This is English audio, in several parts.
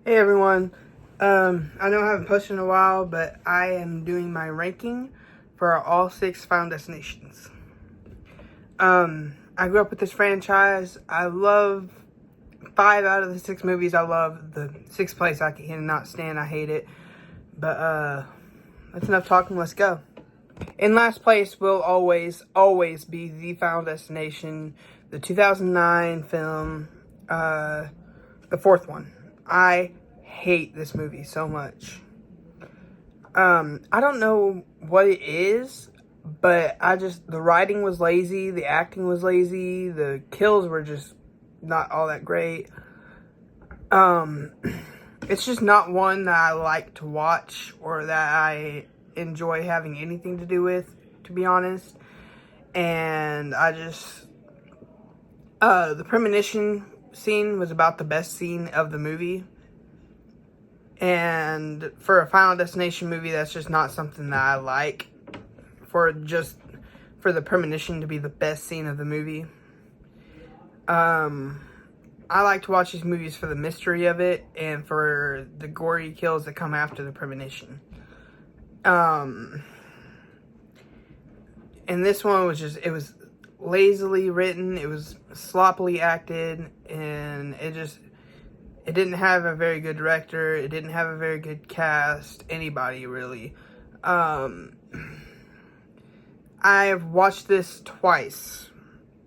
Hey everyone, I know I haven't posted in a while, but I am doing my ranking for all 6 Final Destinations. I grew up with this franchise. I love 5 out of the 6 movies. I love the 6th place I cannot stand. I hate it. But that's enough talking. Let's go. In last place will always be The Final Destination, the 2009 film, the 4th one. I hate this movie so much. I don't know what it is, but the writing was lazy, the acting was lazy, the kills were just not all that great. It's just not one that I like to watch or that I enjoy having anything to do with, to be honest. And the premonition scene was about the best scene of the movie. And for a Final Destination movie, that's just not something that I like. For the premonition to be the best scene of the movie. I like to watch these movies for the mystery of it and for the gory kills that come after the premonition. And this one was it was lazily written, it was sloppily acted, and it didn't have a very good director, it didn't have a very good cast, anybody really. I've watched this twice,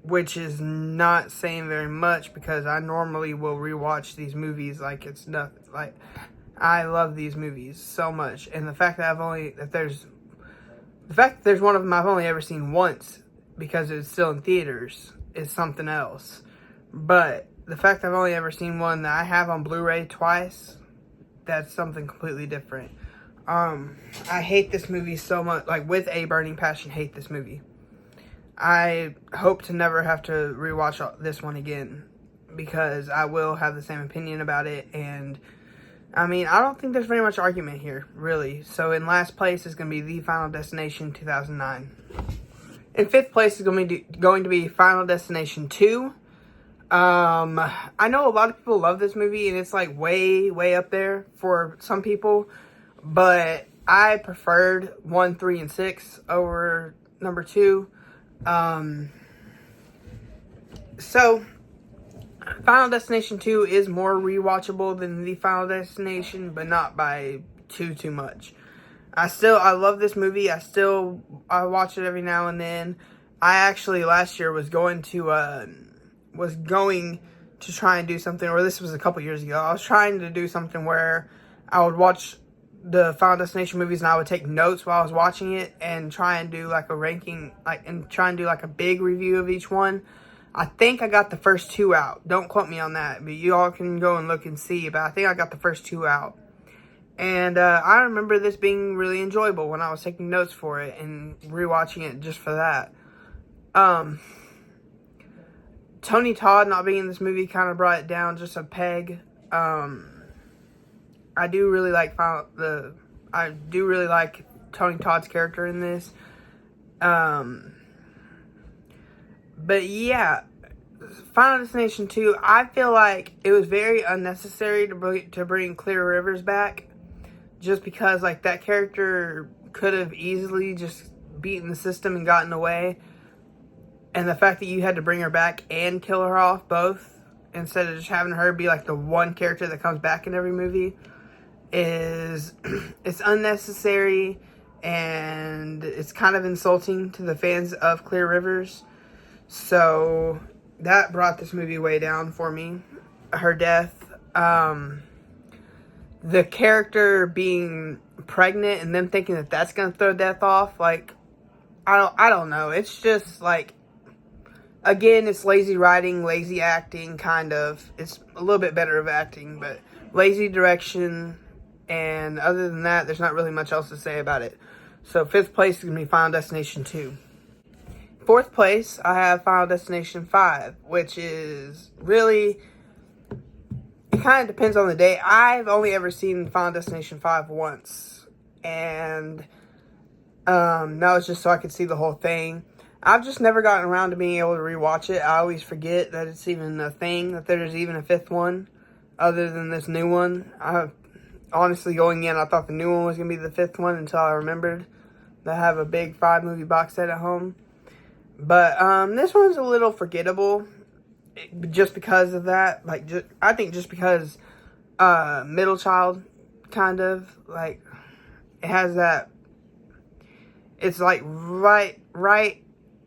which is not saying very much because I normally will rewatch these movies like it's nothing. Like, I love these movies so much, and the fact that there's one of them I've only ever seen once because it's still in theaters is something else. But the fact that I've only ever seen one that I have on Blu-ray twice, that's something completely different. I hate this movie so much, like with a burning passion, hate this movie. I hope to never have to rewatch this one again because I will have the same opinion about it. And I mean, I don't think there's very much argument here, really. So in last place is going to be The Final Destination 2009. In 5th place is going to be Final Destination 2. I know a lot of people love this movie and it's like way up there for some people. But I preferred 1, 3, and 6 over number 2. So Final Destination 2 is more rewatchable than The Final Destination, but not by too much. I love this movie. I watch it every now and then. I actually last year was going to try and do something, or this was a couple years ago. I was trying to do something where I would watch the Final Destination movies and I would take notes while I was watching it and try and do like a ranking, and try and do like a big review of each one. I think I got the first 2 out. Don't quote me on that, but you all can go and look and see. But I think I got the first 2 out. And I remember this being really enjoyable when I was taking notes for it and rewatching it just for that. Tony Todd not being in this movie kind of brought it down just a peg. I do really like Tony Todd's character in this. But yeah, Final Destination 2, I feel like it was very unnecessary to bring Clear Rivers back. Just because, like, that character could have easily just beaten the system and gotten away. And the fact that you had to bring her back and kill her off both, instead of just having her be, like, the one character that comes back in every movie, it's unnecessary. And it's kind of insulting to the fans of Clear Rivers. So that brought this movie way down for me. Her death. The character being pregnant and them thinking that that's going to throw death off. Like, I don't know. It's just like, again, it's lazy writing, lazy acting, kind of. It's a little bit better of acting, but lazy direction. And other than that, there's not really much else to say about it. So 5th place is going to be Final Destination 2. 4th place, I have Final Destination 5, which is really, it kind of depends on the day. I've only ever seen Final Destination 5 once, and that was just so I could see the whole thing. I've just never gotten around to being able to rewatch it. I always forget that it's even a thing, that there's even a 5th one. other than this new one. Honestly, going in, I thought the new one was going to be the 5th one until I remembered that I have a big 5-movie box set at home. But this one's a little forgettable just because of that. Like, I think just because Middle Child, kind of, like, it has that, it's like right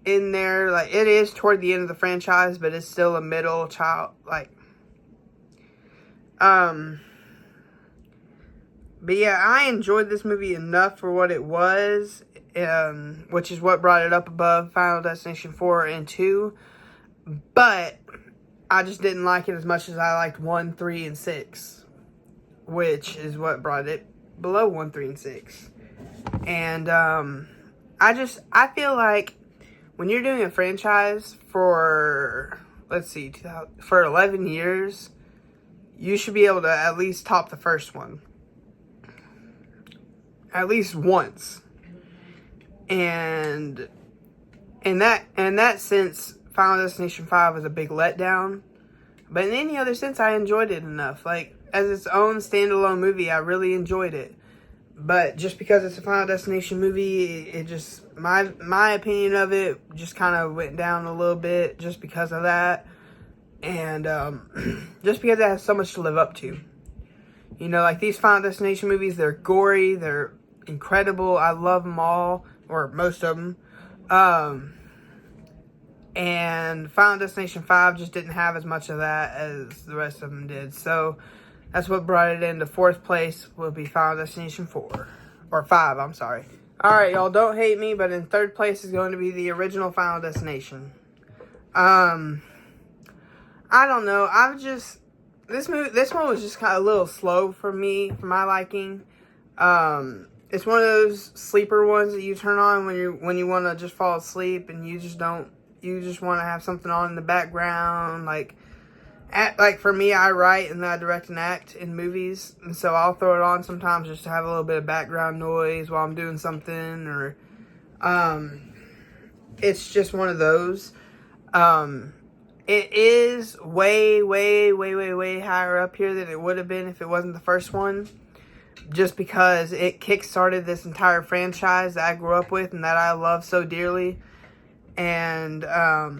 in there. Like, it is toward the end of the franchise, but it's still a Middle Child, like, but yeah, I enjoyed this movie enough for what it was, which is what brought it up above Final Destination 4 and 2. But I just didn't like it as much as I liked 1, 3, and 6, which is what brought it below 1, 3, and 6. And I feel like when you're doing a franchise for, let's see, for 11 years, you should be able to at least top the first one. At least once. And in that sense, Final Destination 5 was a big letdown. But in any other sense, I enjoyed it enough. Like, as its own standalone movie, I really enjoyed it. But just because it's a Final Destination movie, it just, my opinion of it just kind of went down a little bit just because of that. And just because it has so much to live up to. You know, like these Final Destination movies, they're gory, they're incredible. I love them all, or most of them. And Final Destination 5 just didn't have as much of that as the rest of them did. So that's what brought it into 4th place, will be Final Destination 4. Or 5, I'm sorry. Alright, y'all, don't hate me, but in 3rd place is going to be the original Final Destination. I don't know. This one was just kind of a little slow for me, for my liking. It's one of those sleeper ones that you turn on when you want to just fall asleep, and you just want to have something on in the background. Like for me, I write and then I direct and act in movies, and so I'll throw it on sometimes just to have a little bit of background noise while I'm doing something, or it's just one of those. It is way higher up here than it would have been if it wasn't the first one. Just because it kick-started this entire franchise that I grew up with and that I love so dearly. And, I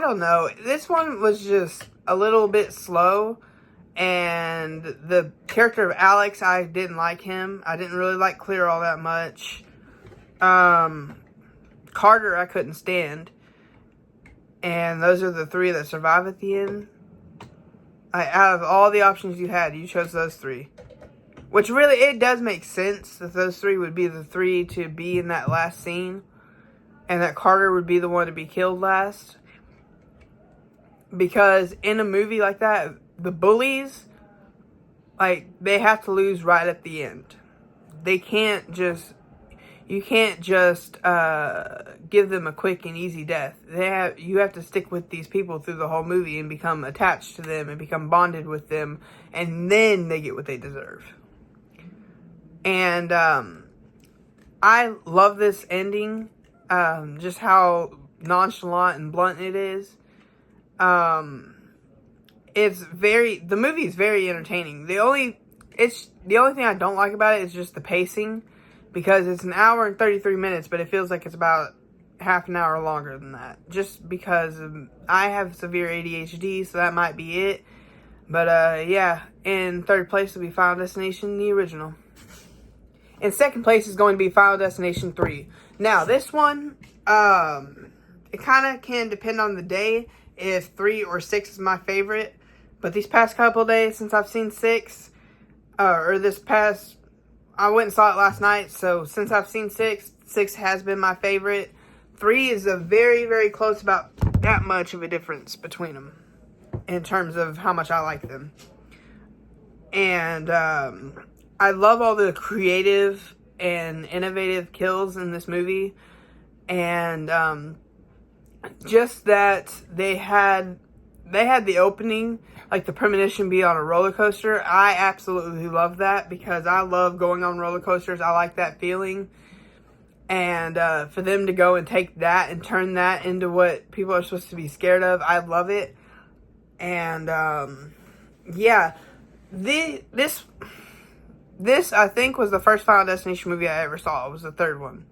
don't know. This one was just a little bit slow. And the character of Alex, I didn't like him. I didn't really like Clear all that much. Carter, I couldn't stand. And those are the 3 that survive at the end. Out of all the options you had, you chose those 3. Which really, it does make sense that those 3 would be the 3 to be in that last scene. And that Carter would be the one to be killed last. Because in a movie like that, the bullies, like, they have to lose right at the end. They can't just... You can't just give them a quick and easy death. You have to stick with these people through the whole movie and become attached to them and become bonded with them, and then they get what they deserve. And I love this ending, just how nonchalant and blunt it is. The movie is very entertaining. The only thing I don't like about it is just the pacing. Because it's an hour and 33 minutes, but it feels like it's about half an hour longer than that. Just because I have severe ADHD, so that might be it. But, yeah, in 3rd place will be Final Destination, the original. In 2nd place is going to be Final Destination 3. Now, this one, it kind of can depend on the day if 3 or 6 is my favorite. But these past couple days since I've seen 6, I went and saw it last night, so since I've seen 6 has been my favorite. 3 is a very close, about that much of a difference between them in terms of how much I like them. And I love all the creative and innovative kills in this movie. And just that they had the opening, like the premonition be on a roller coaster. I absolutely love that because I love going on roller coasters. I like that feeling. And for them to go and take that and turn that into what people are supposed to be scared of, I love it. And yeah, this I think was the first Final Destination movie I ever saw. It was the third one.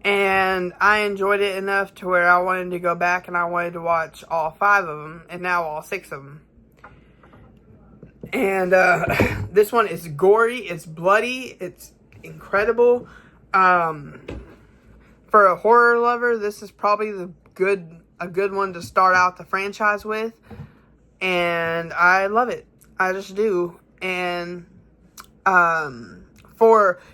And I enjoyed it enough to where I wanted to go back and I wanted to watch all 5 of them, and now all 6 of them. And this one is gory, it's bloody, it's incredible. For a horror lover, this is probably a good one to start out the franchise with. And I love it. I just do. And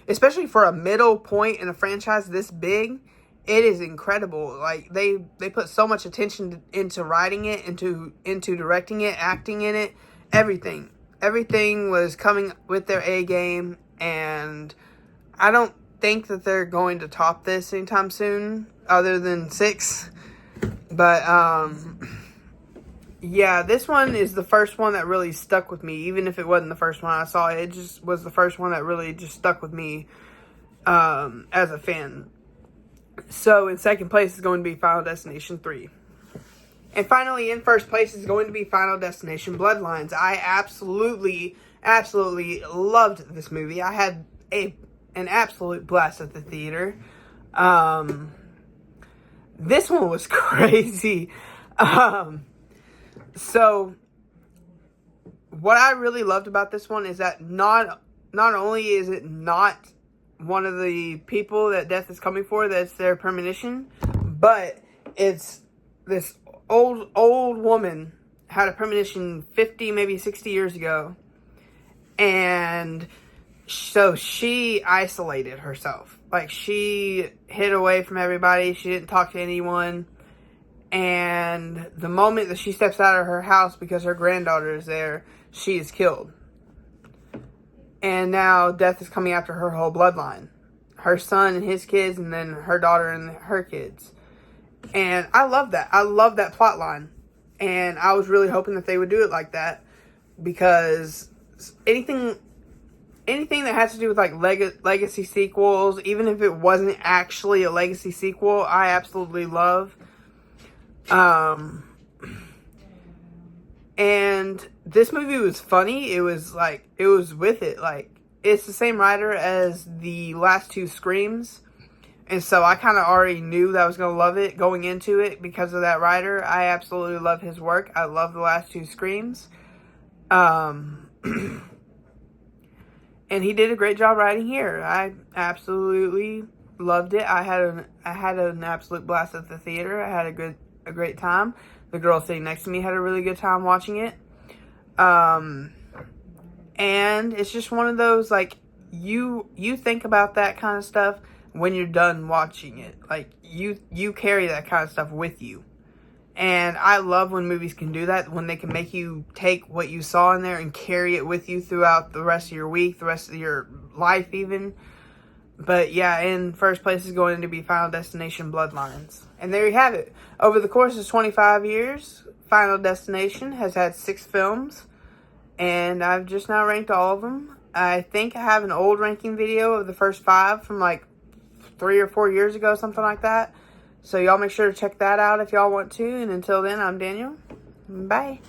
especially for a middle point in a franchise this big, it is incredible. Like they put so much attention into writing it, into directing it, acting in it, everything was coming with their A game, and I don't think that they're going to top this anytime soon, other than 6. But yeah, this one is the first one that really stuck with me. Even if it wasn't the first one I saw, it just was the first one that really just stuck with me as a fan. So in second place is going to be Final Destination 3. And finally, in first place is going to be Final Destination Bloodlines. I absolutely loved this movie. I had an absolute blast at the theater. This one was crazy. So what I really loved about this one is that not only is it not one of the people that death is coming for, that's their premonition, but it's this old woman had a premonition 50, maybe 60 years ago. And so she isolated herself. Like, she hid away from everybody. She didn't talk to anyone. And the moment that she steps out of her house because her granddaughter is there, she is killed. And now death is coming after her whole bloodline. Her son and his kids, and then her daughter and her kids. And I love that. I love that plot line. And I was really hoping that they would do it like that. Because anything that has to do with like legacy sequels, even if it wasn't actually a legacy sequel, I absolutely love. And this movie was funny. It was with it. Like, it's the same writer as the last 2 Screams. And so I kind of already knew that I was going to love it going into it because of that writer. I absolutely love his work. I love the last 2 Screams. And he did a great job writing here. I absolutely loved it. I had an absolute blast at the theater. I had a great time. The girl sitting next to me had a really good time watching it. And it's just one of those, like, you think about that kind of stuff when you're done watching it. Like, you carry that kind of stuff with you. And I love when movies can do that, when they can make you take what you saw in there and carry it with you throughout the rest of your week, the rest of your life even. But yeah, in first place is going to be Final Destination Bloodlines. And there you have it. Over the course of 25 years, Final Destination has had 6 films. And I've just now ranked all of them. I think I have an old ranking video of the first 5 from like 3 or 4 years ago, something like that. So y'all make sure to check that out if y'all want to. And until then, I'm Daniel. Bye.